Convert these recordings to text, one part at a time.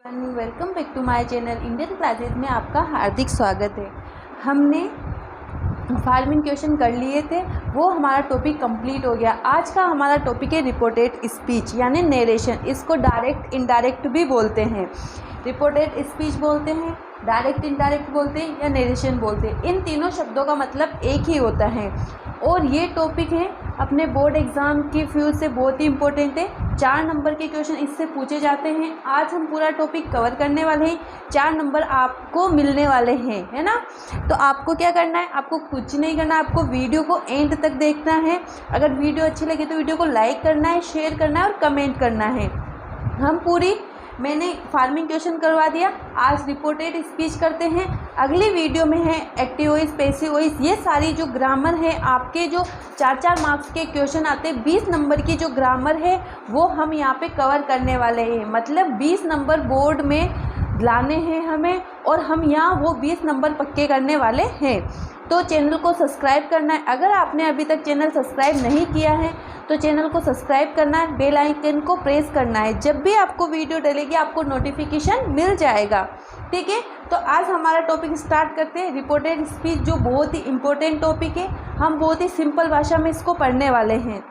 Welcome back to my channel Indian classes में आपका हार्दिक स्वागत है। हमने फार्मिंग क्वेश्चन कर लिए थे, वो हमारा टॉपिक कंप्लीट हो गया। आज का हमारा टॉपिक है रिपोर्टेड स्पीच यानी नरेशन। इसको डायरेक्ट इनडायरेक्ट भी बोलते हैं। रिपोर्टेड स्पीच बोलते हैं, डायरेक्ट इनडायरेक्ट बोलते हैं या नरेशन बोलते हैं। इन तीनों शब्दों का मतलब एक ही होता है और ये टॉपिक है अपने बोर्ड एग्ज़ाम की फ्यूज से बहुत ही इंपॉर्टेंट है। 4 नंबर के क्वेश्चन इससे पूछे जाते हैं। आज हम पूरा टॉपिक कवर करने वाले हैं। 4 नंबर आपको मिलने वाले हैं, है ना। तो आपको क्या करना है, आपको कुछ नहीं करना, आपको वीडियो को एंड तक देखना है। अगर वीडियो अच्छी लगे तो वीडियो को लाइक करना है, शेयर करना है और कमेंट करना है। मैंने फार्मिंग क्वेश्चन करवा दिया, आज रिपोर्टेड स्पीच करते हैं। अगली वीडियो में है एक्टिव वॉइस, पैसिव वॉइस, ये सारी जो ग्रामर है आपके जो 4-4 मार्क्स के क्वेश्चन आते हैं, 20 नंबर की जो ग्रामर है वो हम यहाँ पे कवर करने वाले हैं। मतलब 20 नंबर बोर्ड में लाने हैं हमें और हम यहाँ वो 20 नंबर पक्के करने वाले हैं। तो चैनल को सब्सक्राइब करना है। अगर आपने अभी तक चैनल सब्सक्राइब नहीं किया है तो चैनल को सब्सक्राइब करना है, बेल आइकन को प्रेस करना है। जब भी आपको वीडियो डलेगी आपको नोटिफिकेशन मिल जाएगा, ठीक है। तो आज हमारा टॉपिक स्टार्ट करते हैं। रिपोर्टेड स्पीच जो बहुत ही इम्पोर्टेंट टॉपिक है, हम बहुत ही सिंपल भाषा में इसको पढ़ने वाले हैं।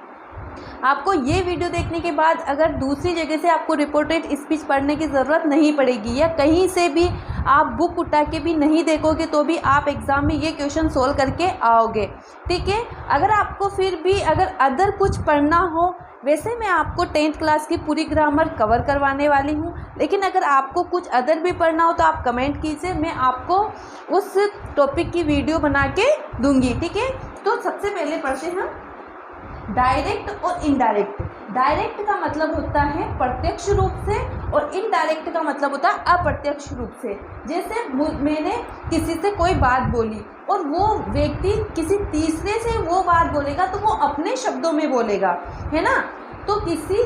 आपको ये वीडियो देखने के बाद अगर दूसरी जगह से आपको रिपोर्टेड स्पीच पढ़ने की ज़रूरत नहीं पड़ेगी या कहीं से भी आप बुक उठा के भी नहीं देखोगे तो भी आप एग्ज़ाम में ये क्वेश्चन सोल्व करके आओगे, ठीक है। अगर आपको फिर भी अगर अदर कुछ पढ़ना हो, वैसे मैं आपको 10th क्लास की पूरी ग्रामर कवर करवाने वाली हूँ, लेकिन अगर आपको कुछ अदर भी पढ़ना हो तो आप कमेंट कीजिए, मैं आपको उस टॉपिक की वीडियो बना के दूँगी, ठीक है। तो सबसे पहले पढ़ते हैं डायरेक्ट और इनडायरेक्ट। डायरेक्ट का मतलब होता है प्रत्यक्ष रूप से और इनडायरेक्ट का मतलब होता है अप्रत्यक्ष रूप से। जैसे मैंने किसी से कोई बात बोली और वो व्यक्ति किसी तीसरे से वो बात बोलेगा तो वो अपने शब्दों में बोलेगा, है ना। तो किसी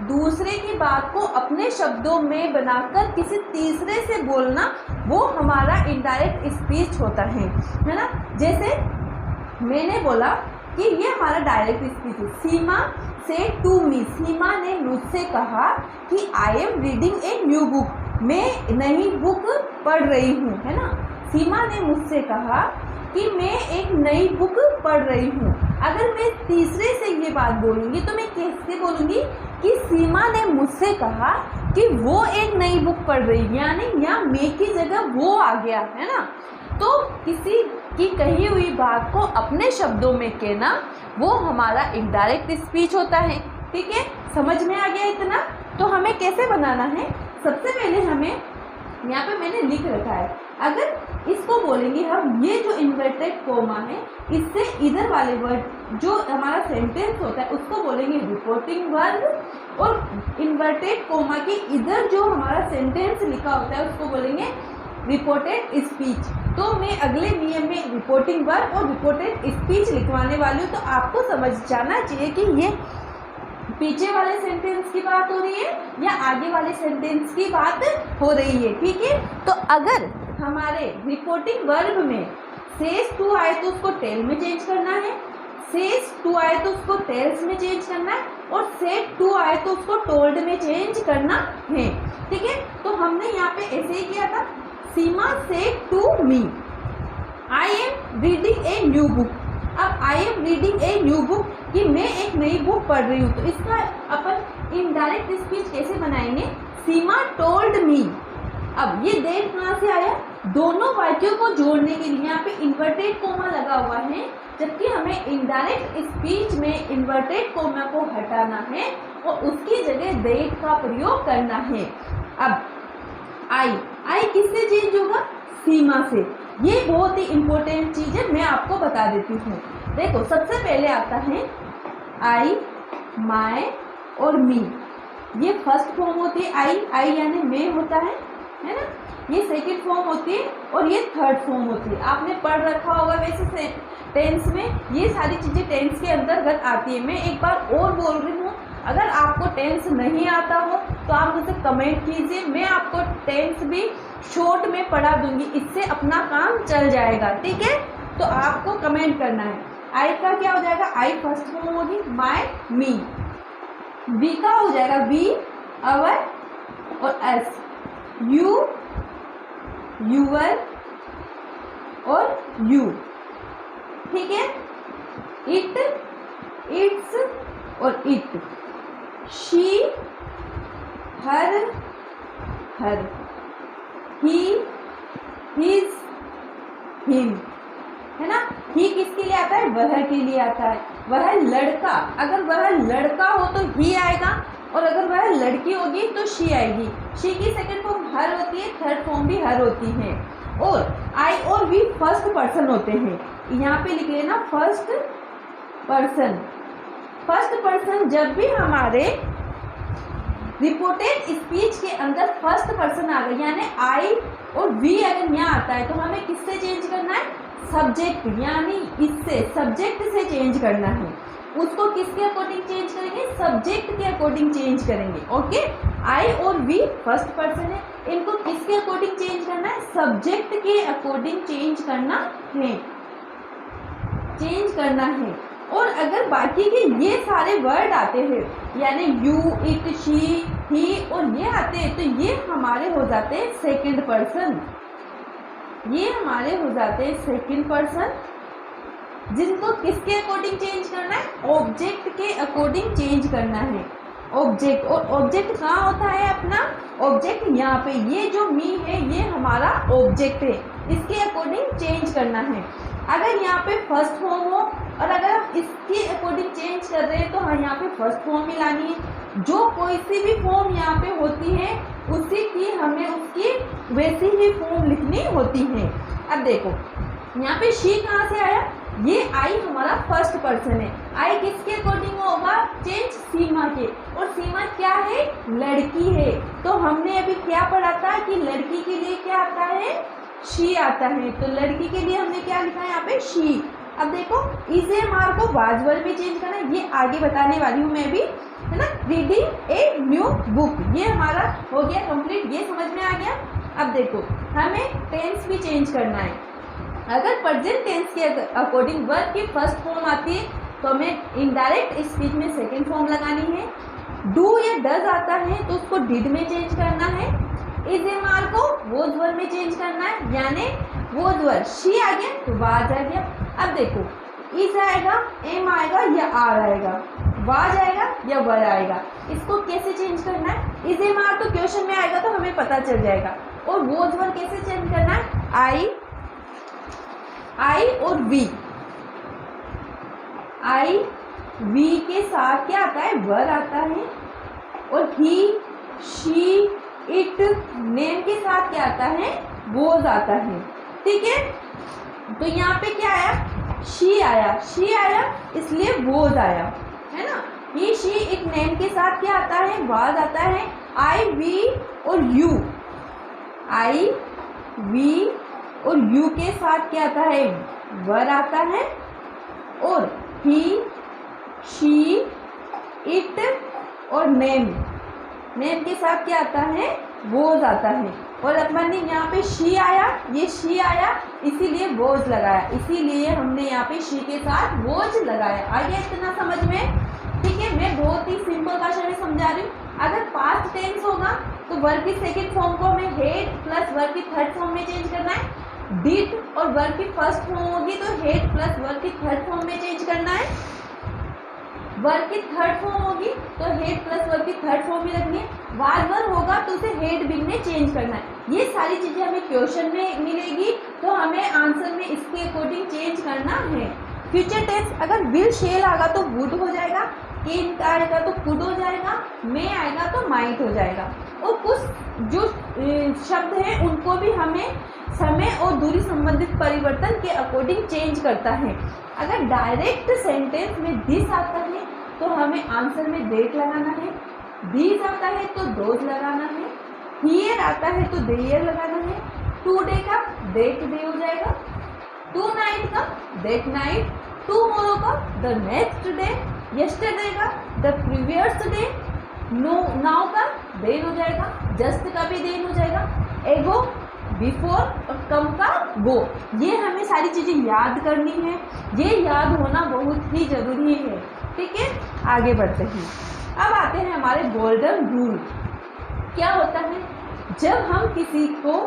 दूसरे की बात को अपने शब्दों में बनाकर किसी तीसरे से बोलना वो हमारा इनडायरेक्ट स्पीच होता है ना। जैसे मैंने बोला कि ये हमारा डायरेक्ट स्पीच है। सीमा से टू मी, सीमा ने मुझसे कहा कि आई am reading a new book, मैं नई बुक पढ़ रही हूँ, है ना। सीमा ने मुझसे कहा कि मैं एक नई बुक पढ़ रही हूँ। अगर मैं तीसरे से ये बात बोलूँगी तो मैं कैसे बोलूँगी कि सीमा ने मुझसे कहा कि वो एक नई बुक पढ़ रही है, यानी यहाँ मैं की जगह वो आ गया, है ना। तो किसी की कही हुई बात को अपने शब्दों में कहना वो हमारा इनडायरेक्ट स्पीच होता है, ठीक है। समझ में आ गया इतना। तो हमें कैसे बनाना है, सबसे पहले हमें यहाँ पे मैंने लिख रखा है, अगर इसको बोलेंगे हम, ये जो इन्वर्टेड कोमा है इससे इधर वाले वर्ड जो हमारा सेंटेंस होता है उसको बोलेंगे रिपोर्टिंग वर्ब, और इन्वर्टेड कोमा के इधर जो हमारा सेंटेंस लिखा होता है उसको बोलेंगे रिपोर्टेड स्पीच। तो मैं अगले नियम में रिपोर्टिंग वर्ब और रिपोर्टेड स्पीच लिखवाने वाली हूँ। तो आपको समझ जाना चाहिए कि ये पीछे वाले सेंटेंस की बात हो रही है या आगे वाले सेंटेंस की बात हो रही है, ठीक है। तो अगर हमारे रिपोर्टिंग वर्ब में सेज टू आए तो उसको टेल में चेंज करना है, सेज टू आए तो उसको टेल्स में चेंज करना है, और सेड टू आए तो उसको टोल्ड में चेंज करना है, ठीक है। तो हमने यहाँ पे ऐसे ही किया था, Seema said to me I am reading a new book. अब I am reading a new book कि मैं एक नई बुक पढ़ रही हूँ, तो इसका अपन इनडायरेक्ट स्पीच कैसे बनाएंगे, सीमा टोल्ड मी। अब ये दैट कहाँ से आया, दोनों वाक्यों को जोड़ने के लिए यहाँ पे इन्वर्टेड कोमा लगा हुआ है, जबकि हमें इनडायरेक्ट स्पीच में इन्वर्टेड कोमा को हटाना है और उसकी जगह दैट का प्रयोग करना है। अब आई किससे चेंज होगा, सीमा से। ये बहुत ही इंपॉर्टेंट चीज़ है, मैं आपको बता देती हूँ। देखो सबसे पहले आता है आई, माय और मी। ये फर्स्ट फॉर्म होती है आई यानी मैं होता है ना। ये सेकंड फॉर्म होती है और ये थर्ड फॉर्म होती है। आपने पढ़ रखा होगा वैसे टेंस में, ये सारी चीज़ें टेंस के अंतर्गत आती है। मैं एक बार और बोल रही हूँ, अगर आपको टेंस नहीं आता हो तो आप मुझे कमेंट कीजिए, मैं आपको टेंस भी शॉर्ट में पढ़ा दूंगी, इससे अपना काम चल जाएगा, ठीक है। तो आपको कमेंट करना है। आई का क्या हो जाएगा, आई फर्स्ट फॉर्म होगी, माय मी। बी का हो जाएगा वी, अवर और एस। यू, यूअर और यू, ठीक है। इट, इट्स और it, she, her, her, he, his, him, है ना। ही किसके लिए आता है? वह के लिए आता है। वह लड़का, अगर वह लड़का हो तो ही आएगा, और अगर वह लड़की होगी तो शी आएगी। शी की सेकंड फॉर्म हर होती है, थर्ड फॉर्म भी हर होती है। और आई और वी फर्स्ट पर्सन होते हैं। यहाँ पे लिख लेना फर्स्ट पर्सन। फर्स्ट पर्सन जब भी हमारे रिपोर्टेड स्पीच के अंदर फर्स्ट पर्सन आ गया, यानी आई और वी अगर यहाँ आता है, तो हमें किससे चेंज करना है? सब्जेक्ट, यानी इससे सब्जेक्ट से चेंज करना है। उसको किसके अकॉर्डिंग चेंज करेंगे? सब्जेक्ट के अकॉर्डिंग चेंज करेंगे। ओके, आई और वी फर्स्ट पर्सन है, इनको किसके अकॉर्डिंग चेंज करना है? सब्जेक्ट के अकॉर्डिंग चेंज करना है, चेंज करना है। और अगर बाकी के ये सारे वर्ड आते हैं, यानी यू, इट, शी, ही और ये आते हैं, तो ये हमारे हो जाते हैं सेकंड पर्सन। ये हमारे हो जाते हैं सेकंड पर्सन, जिनको किसके अकॉर्डिंग चेंज करना है? ऑब्जेक्ट के अकॉर्डिंग चेंज करना है। ऑब्जेक्ट, और ऑब्जेक्ट कहाँ होता है अपना? ऑब्जेक्ट यहाँ पे, ये जो मी है ये हमारा ऑब्जेक्ट है, इसके अकॉर्डिंग चेंज करना है। अगर यहाँ पे फर्स्ट फॉर्म हो और अगर हम इसके अकॉर्डिंग चेंज कर रहे हैं, तो हम यहाँ पे फर्स्ट फॉर्म ही लानी है। जो कोई सी भी फॉर्म यहाँ पे होती है, उसी की हमें उसकी वैसी ही फॉर्म लिखनी होती है। अब देखो यहाँ पे शी कहाँ से आया? ये आई हमारा फर्स्ट पर्सन है। आई किसके अकॉर्डिंग होगा? चेंज सीमा के, और सीमा क्या है? लड़की है। तो हमने अभी क्या पढ़ा था कि लड़की के लिए क्या आता है? शी आता है। तो लड़की के लिए हमने क्या लिखा है यहाँ पे? शी। अब देखो इज ए मार को वाज वर्ब में चेंज करना है, ये आगे बताने वाली हूँ मैं भी, है ना। रीडिंग ए न्यू बुक, ये हमारा हो गया कंप्लीट, ये समझ में आ गया। अब देखो हमें टेंस भी चेंज करना है। अगर प्रेजेंट टेंस के अकॉर्डिंग वर्ब की फर्स्ट फॉर्म आती है, तो हमें इनडायरेक्ट स्पीच में सेकेंड फॉर्म लगानी है। डू या डज आता है तो उसको डिड में चेंज करना है। इज ए मार को वोज वर्ब में चेंज करना है, यानी वोज वर्ब। शी आ गया तो वाज आ गया। अब देखो इज आएगा, एम आएगा या आर आएगा, वाज आएगा या वर आएगा, इसको कैसे चेंज करना है? इज ए मार तो क्वेश्चन में आएगा तो हमें पता चल जाएगा। और वोज वर्ब कैसे चेंज करना है? आई और वी, आई वी के साथ क्या आता है? वर आता है। और ही, शी, इट, नेम के साथ क्या आता है? वोज आता है। ठीक है, तो यहाँ पे क्या आया? शी आया, शी आया इसलिए वोज आया, है ना। ही, शी, इट, नेम के साथ क्या आता है? वाज आता है। आई, वी और यू, आई, वी और यू के साथ क्या आता है? वर आता है। और ही, शी, इट और नेम, नेम के साथ क्या आता है? वोज आता है। और अपन ने यहाँ पे शी आया, ये शी आया इसीलिए वोज लगाया, इसीलिए हमने यहाँ पे शी के साथ वोज लगाया। आ गया इतना समझ में? ठीक है, मैं बहुत ही सिंपल भाषा में समझा रही हूँ। अगर पास्ट टेंस होगा तो वर्ब की सेकंड फॉर्म को हमें हेड प्लस वर्ब की थर्ड फॉर्म में चेंज करना है। डिड और वर्ब की फर्स्ट फॉर्म होगी तो हेड प्लस वर्ब की थर्ड फॉर्म में चेंज करना है। वर्ब की थर्ड फॉर्म होगी तो हेड प्लस वर्ब की थर्ड फॉर्म में रखनी है। वाज वर्ब होगा तो उसे हेड बिन में चेंज करना है। ये सारी चीजें हमें क्वेश्चन में मिलेगी, तो हमें आंसर में इसके अकॉर्डिंग चेंज करना है। फ्यूचर टेंस अगर विल शेल आएगा तो वुड हो जाएगा, कैन आएगा तो कुड हो जाएगा, मे आएगा तो माइट हो जाएगा। और कुछ जो शब्द हैं उनको भी हमें समय और दूरी संबंधित परिवर्तन के अकॉर्डिंग चेंज करता है। अगर डायरेक्ट सेंटेंस में दिस आता है तो हमें आंसर में डेट लगाना है। दीज आता है तो दोज लगाना है। हियर आता है तो देयर लगाना है। टुडे का डेट डे हो जाएगा। टू नाइट का डेट नाइट। टुमारो का द नेक्स्ट डे। यस्टरडे का द प्रीवियस डे। नाउ का देन हो जाएगा। जस्ट का भी देन हो जाएगा। एगो बिफोर और कम का गो। ये हमें सारी चीज़ें याद करनी है, ये याद होना बहुत ही ज़रूरी है। ठीक है, आगे बढ़ते हैं। अब आते हैं हमारे गोल्डन रूल। क्या होता है? जब हम किसी को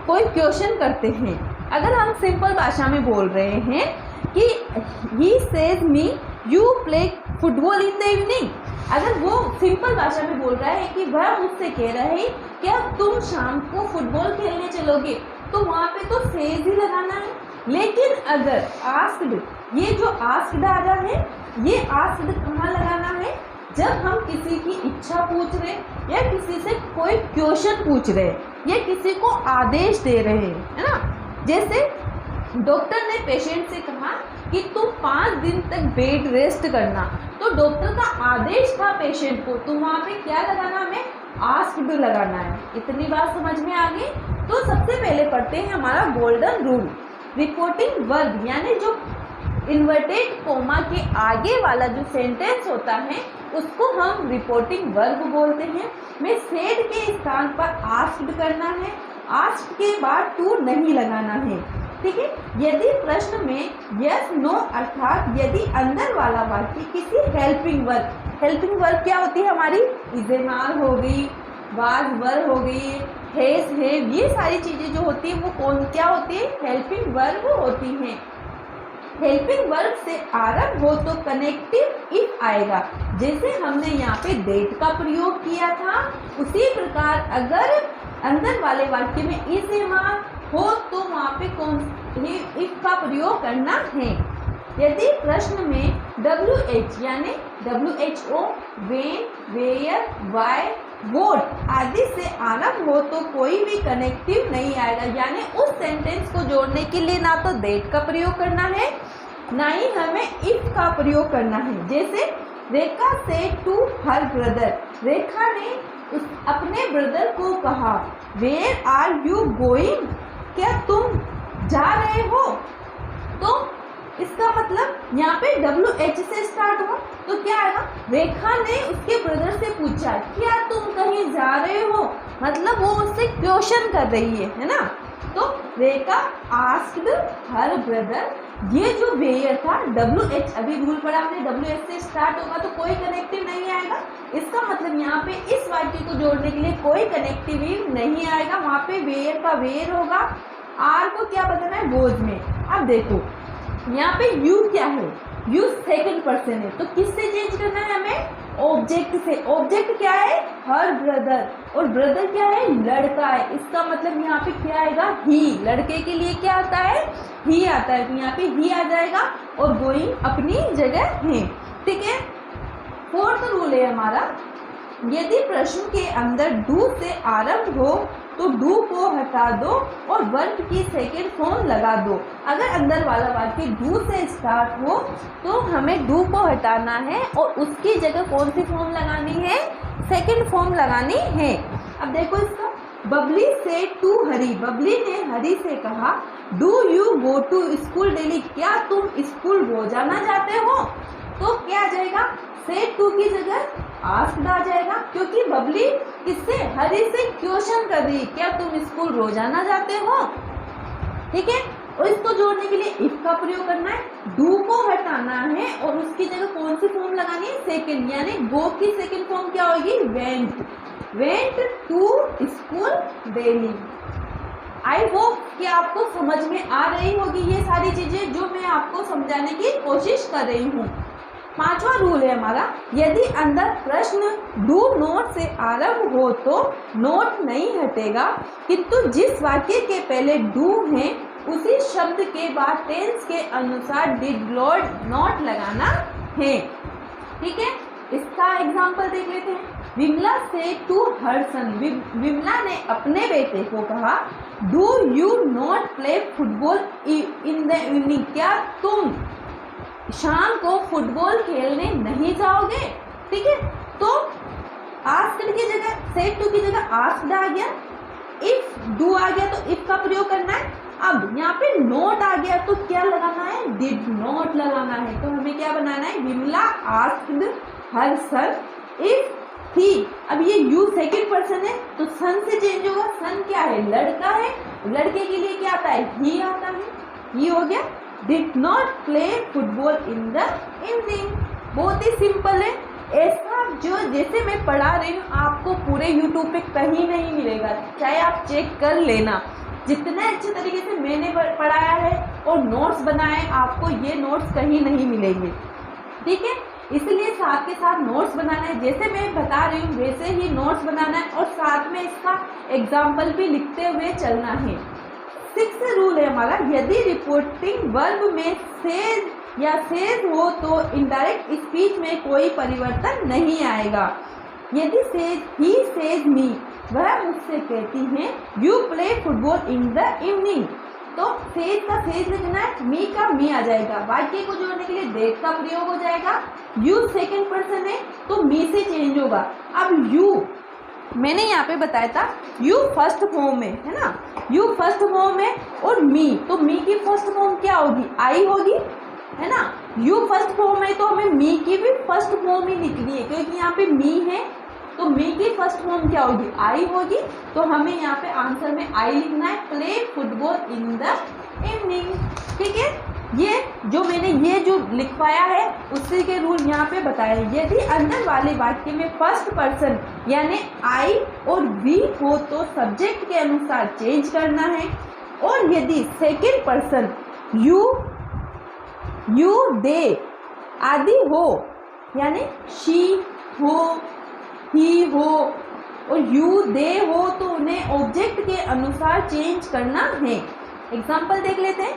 कोई क्वेश्चन करते हैं, अगर हम सिंपल भाषा में बोल रहे हैं कि he says me you play football in the evening, अगर वो सिंपल भाषा में बोल रहा है कि वह मुझसे कह रहा है क्या तुम शाम को फुटबॉल खेलने चलोगे, तो वहाँ पे तो सेज ही लगाना है। लेकिन अगर आस्क्ड, ये जो आस्क्ड आ रहा है, ये आस्क्ड कहाँ लगाना है? जब हम किसी की इच्छा पूछ रहे या किसी से कोई क्वेश्चन पूछ रहे या किसी को आदेश दे रहे हैं, है ना। जैसे डॉक्टर ने पेशेंट से कहा कि तुम 5 दिन तक बेड रेस्ट करना, तो डॉक्टर का आदेश था पेशेंट को, तो वहाँ पे क्या लगाना, हमें आस्क्ड लगाना है। इतनी बात समझ में आ गई। तो सबसे पहले पढ़ते हैं हमारा गोल्डन रूल। रिपोर्टिंग वर्ब यानी जो इन्वर्टेड कोमा के आगे वाला जो सेंटेंस होता है उसको हम रिपोर्टिंग वर्ब बोलते हैं। में सेड के स्थान पर आस्क्ड करना है, आस्क्ड के बाद टू नहीं लगाना है, ठीक है। यदि प्रश्न में यस नो अर्थात यदि अंदर वाला वाक्य किसी हेल्पिंग वर्ब क्या होती है हमारी, इज़ेमार हो गई, वाज वर हो गई, हेज हैव, ये सारी चीज़ें जो होती है वो कौन क्या होती है, हेल्पिंग वर्ब होती हैं। हेल्पिंग वर्ब से आरंभ हो तो कनेक्टिव इफ आएगा। जैसे हमने यहाँ पे डेट का प्रयोग किया था, उसी प्रकार अगर अंदर वाले वाक्य में इज़ेमार हो तो वहाँ पे कौन इफ का प्रयोग करना है। यदि प्रश्न में WH यानी WHO, when, where, why, what आदि से आरंभ हो तो कोई भी कनेक्टिव नहीं आएगा, यानी उस सेंटेंस को जोड़ने के लिए ना तो दैट का प्रयोग करना है ना ही हमें इफ का प्रयोग करना है। जैसे रेखा से टू हर ब्रदर, रेखा ने अपने ब्रदर को कहा वेयर आर यू गोइंग, क्या तुम जा रहे हो, तो इसका मतलब यहाँ पे WH से स्टार्ट हुआ तो क्या आएगा, रेखा ने उसके ब्रदर से पूछा क्या तुम कहीं जा रहे हो, मतलब वो उससे क्वेश्चन कर रही है ना। तो रेखा आस्क्ड हर ब्रदर, ये जो वेयर था WH, अभी रूल पढ़ा हमने WH से स्टार्ट होगा तो कोई कनेक्टिव नहीं आएगा। इसका मतलब यहाँ पे इस वाक्य को जोड़ने के लिए कोई कनेक्टिव नहीं आएगा, वहाँ पे वेयर का वेयर होगा, आर को क्या बताना है, वोज में। अब देखो यहाँ पे यू क्या है, यू सेकंड पर्सन है, तो किससे चेंज करना है हमें, ऑब्जेक्ट से। ऑब्जेक्ट क्या है, हर ब्रदर, और ब्रदर क्या है, लड़का है। इसका मतलब यहाँ पे क्या आएगा, ही, लड़के के लिए क्या आता है, ही आता है, तो यहाँ पे ही आ जाएगा और गोइंग अपनी जगह है, ठीक है। फोर्थ रूल है हमारा, यदि प्रश्न के अंदर डू से आरंभ हो तो डू को हटा दो और वर्ब की सेकेंड फॉर्म लगा दो। अगर अंदर वाला वाक्य डू से स्टार्ट हो तो हमें डू को हटाना है और उसकी जगह कौन सी फॉर्म लगानी है, सेकेंड फॉर्म लगानी है। अब देखो इसका, बबली से टू हरी, बबली ने हरी से कहा do you go to school daily, क्या तुम स्कूल रोजाना जाते हो, तो क्या आ जाएगा, से टू की जगह आस्क्ड आ जाएगा, क्योंकि बबली किससे, हरी से क्वेश्चन कर रही है क्या तुम स्कूल रोजाना जाते हो, ठीक है। और इसको जोड़ने के लिए इफ का प्रयोग करना है, डू को हटाना है और उसकी जगह कौन सी फॉर्म लगानी है, सेकंड, यानी गो की सेकंड फॉर्म क्या होगी, went, went to school daily. I hope कि आपको समझ में आ रही होगी ये सारी चीजें जो मैं आपको समझाने की कोशिश कर रही हूँ। पांचवा रूल है हमारा, यदि अंदर प्रश्न डू नोट से आरंभ हो तो नोट नहीं हटेगा, किंतु जिस वाक्य के पहले डू है उसी शब्द के बाद टेंस के अनुसार डिड नॉट लगाना है, ठीक है। इसका एग्जाम्पल देख लेते हैं। विमला से टू हर सन, विमला ने अपने बेटे को कहा do you not play football in the evening, क्या तुम शाम को फुटबॉल खेलने नहीं जाओगे, ठीक है। तो आस्क्ड की जगह, से टू की जगह आस्क्ड आ गया, इफ डू आ गया तो इफ का प्रयोग करना है। अब यहाँ पे नोट आ गया तो क्या लगाना है, डिड नॉट लगाना है। तो हमें क्या बनाना है, Vimla asked her son if he, अब ये यू सेकंड पर्सन है तो सन से चेंज होगा, सन क्या है, लड़का है, लड़के के लिए क्या आता है, ही आता है, ये हो गया। Did not play football in the evening, बहुत ही सिंपल है। ऐसा जो जैसे मैं पढ़ा रही हूँ आपको पूरे यूट्यूब पे कहीं नहीं मिलेगा, चाहे आप चेक कर लेना। जितने अच्छे तरीके से मैंने पढ़ाया है और नोट्स बनाए, आपको ये नोट्स कहीं नहीं मिलेंगे, ठीक है। इसलिए साथ के साथ नोट्स बनाना है, जैसे मैं बता रही हूँ वैसे ही नोट्स बनाना है और साथ में इसका एग्जाम्पल भी लिखते हुए चलना है। 6th रूल है हमारा, यदि रिपोर्टिंग वर्ब में सेज या सेज हो तो इनडायरेक्ट स्पीच में कोई परिवर्तन नहीं आएगा। यदि सेज ही सेज मी, वह मुझसे कहती हैं you play football in the evening, तो सेज का सेज लिखना है, मी का मी आ जाएगा। वाक्य को जोड़ने के लिए दैट का प्रयोग हो जाएगा। यू सेकंड पर्सन है तो मी से चेंज होगा। अब यू मैंने यहाँ पे बताया था यू फर्स्ट फॉर्म में है ना, यू फर्स्ट फॉर्म है और मी, तो मी की फर्स्ट फॉर्म क्या होगी, आई होगी, है ना। यू फर्स्ट फॉर्म है तो हमें मी की भी फर्स्ट फॉर्म ही लिखनी है, क्योंकि यहाँ पे मी है तो मी की फर्स्ट फॉर्म क्या होगी, आई होगी। तो हमें यहाँ पे आंसर में आई लिखना है, play football in the evening, ठीक है। ये जो मैंने ये जो लिखवाया है उसी के रूल यहाँ पे बताए। यदि अंदर वाले वाक्य में फर्स्ट पर्सन यानी आई और वी हो तो सब्जेक्ट के अनुसार चेंज करना है, और यदि सेकंड पर्सन यू दे आदि हो यानी शी हो, ही हो और यू दे हो तो उन्हें ऑब्जेक्ट के अनुसार चेंज करना है। एग्जाम्पल देख लेते हैं।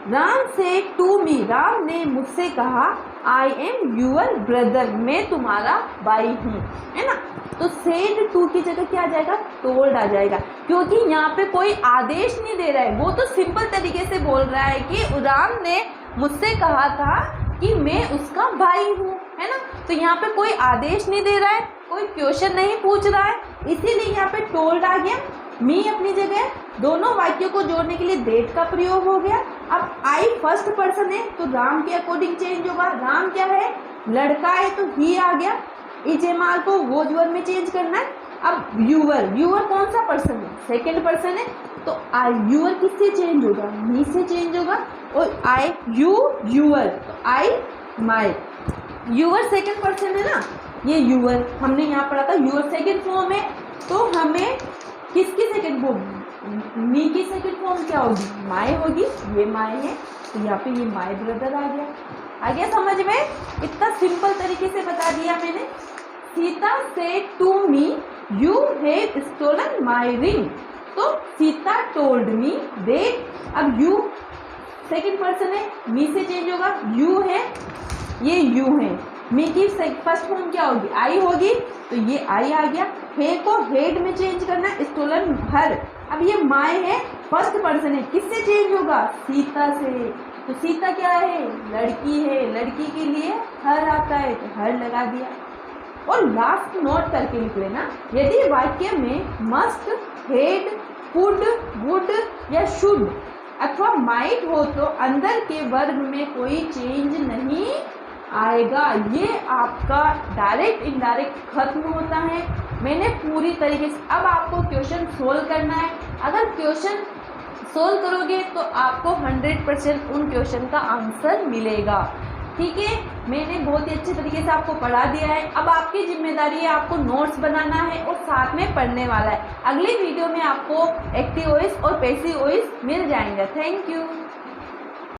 राम से टू मी, राम ने मुझसे कहा आई एम यूअर ब्रदर, मैं तुम्हारा भाई हूँ, है ना। तो सेड टू की जगह क्या आ जाएगा, टोल्ड आ जाएगा, क्योंकि यहाँ पे कोई आदेश नहीं दे रहा है, वो तो सिंपल तरीके से बोल रहा है कि राम ने मुझसे कहा था कि मैं उसका भाई हूँ, है ना। तो यहाँ पे कोई आदेश नहीं दे रहा है, कोई क्वेश्चन नहीं पूछ रहा है, इसीलिए यहाँ पे टोल्ड आ गया। मी अपनी जगह, दोनों वाक्यों को जोड़ने के लिए दैट का प्रयोग हो गया। अब आई फर्स्ट पर्सन है तो राम के अकॉर्डिंग चेंज होगा। राम क्या है, लड़का है तो ही आ गया। इजेमाल को वोज वर्ब में चेंज करना है। अब यूअर, यूअर कौन सा पर्सन है, सेकंड पर्सन है, तो आई यूअर किससे चेंज होगा, मी से चेंज होगा। और आई यू यूअर, तो आई माई, यूअर सेकंड पर्सन है ना, ये यूअर हमने यहाँ पढ़ा था, यूअर सेकंड फॉर्म है, तो हमें किसकी सेकंड फॉर्म, मी की सेकंड फॉर्म क्या होगी, माई होगी। ये माई है तो यहाँ पे ये माई ब्रदर आ गया समझ में। इतना सिंपल तरीके से बता दिया मैंने। सीता से to me you have stolen my ring, तो सीता टोल्ड मी दैट, अब यू सेकंड पर्सन है, मी से चेंज होगा, यू है, ये यू है। मी की फर्स्ट फॉर्म क्या होगी, आई होगी, तो ये आई आ गया। हे को हेड में चेंज करना, स्टोलन हर, अब ये माय है, फर्स्ट पर्सन है, किससे चेंज होगा, सीता से, तो सीता क्या है, लड़की है, लड़की के लिए हर आता है तो हर लगा दिया। और लास्ट नोट करके लिख लेना, यदि वाक्य में मस्ट, हेड, कुड, वुड या शुड अथवा माइट हो तो अंदर के वर्ग में कोई चेंज नहीं आएगा। ये आपका डायरेक्ट इनडायरेक्ट खत्म होता है। मैंने पूरी तरीके से, अब आपको क्वेश्चन सोल्व करना है। अगर क्वेश्चन सोल्व करोगे तो आपको 100% उन क्वेश्चन का आंसर मिलेगा, ठीक है। मैंने बहुत ही अच्छे तरीके से आपको पढ़ा दिया है। अब आपकी जिम्मेदारी है आपको नोट्स बनाना है और साथ में पढ़ने वाला है। अगली वीडियो में आपको एक्टिव वॉइस और पैसिव वॉइस मिल जाएंगे। Thank you.